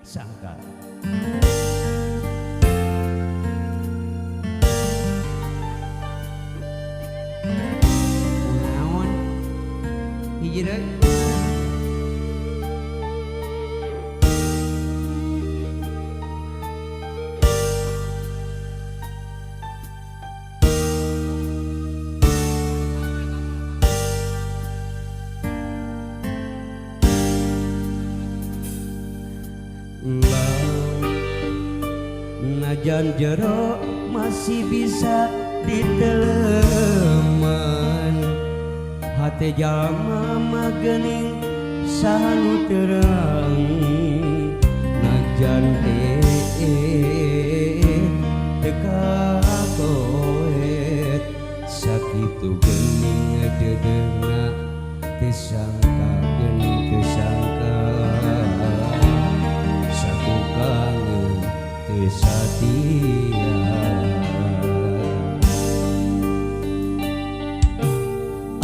Sangka naon hiji deui najan jero masih bisa diteleman hate jalma magening sanu terang najan dekakoet sakitu geuning dedena disangka geuning kesangka sakukangeun satia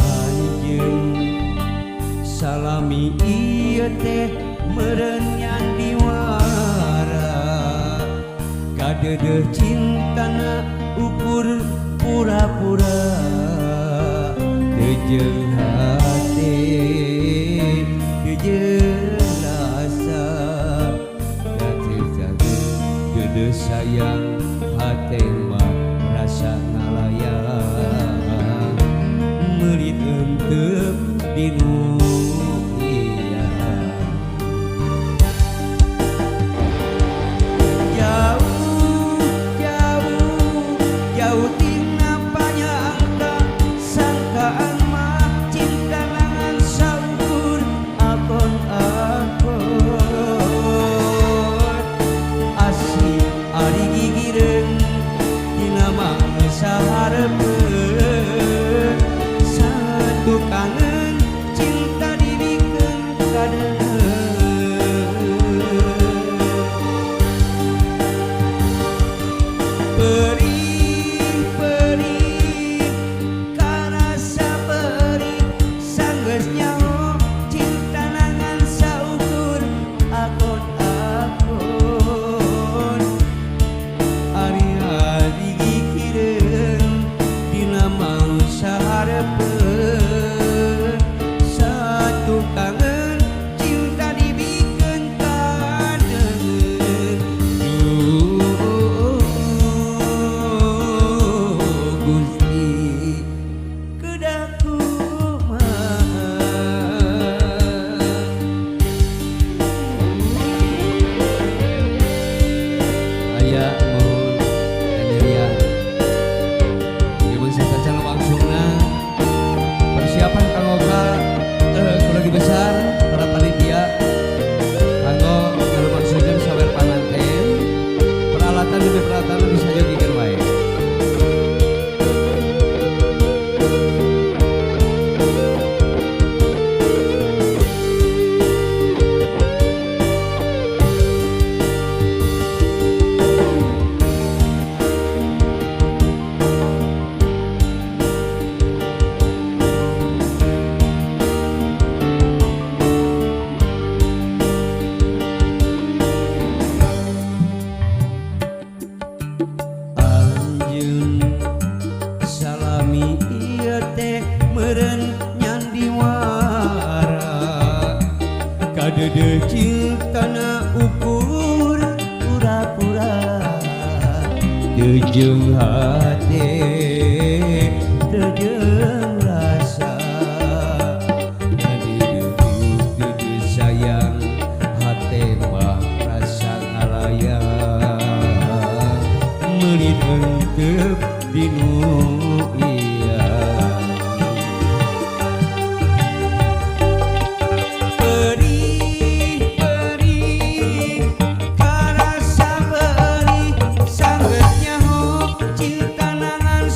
anjeun salami ieu teh meureun nyandiwara kadeudeut cintana ukur pura-pura teu jeung hate teu jeung rasa sayang hati mah rasa ngalayang meuli teunteup dinu iya jauh jauh jauh tina panyangka sangkaan mah cinta langan saukur akon-akon ari gigireun dina mangsa hareupeun satu kangen cinta dibikeun kadeueun perih-perih karasa perih sanggeus nyaho cinta nangan saukur akon-akon ari-ari gigireun dina mangsa hareupeun satu kangen cinta dibikeun kadeueun Gusti kedah kumaha aya mun Anelia jeung sacan langsungna persiapan kanggo keluarga besar para panitia kanggo ngalumangsungkeun sawer panganten peralatan demi peralatan bisa jogikeun wae anjeun salami ieu teh meureun nyandiwara kadeudeut cintana ukur pura-pura teu jeung hate teu jeung rasa kadeudeut sayang hate mah rasa ngalayang meuli teunteup dinu iya perih-perih karasa perih sanggeus nyaho cinta nangan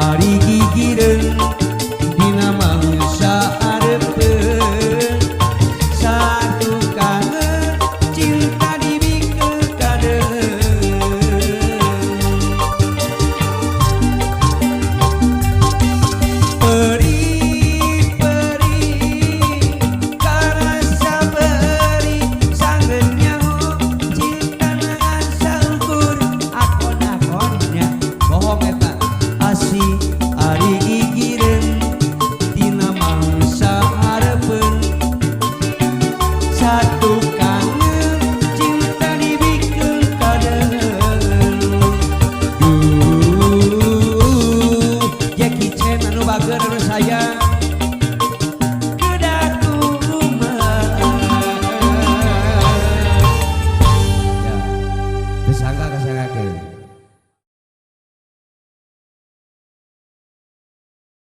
Ari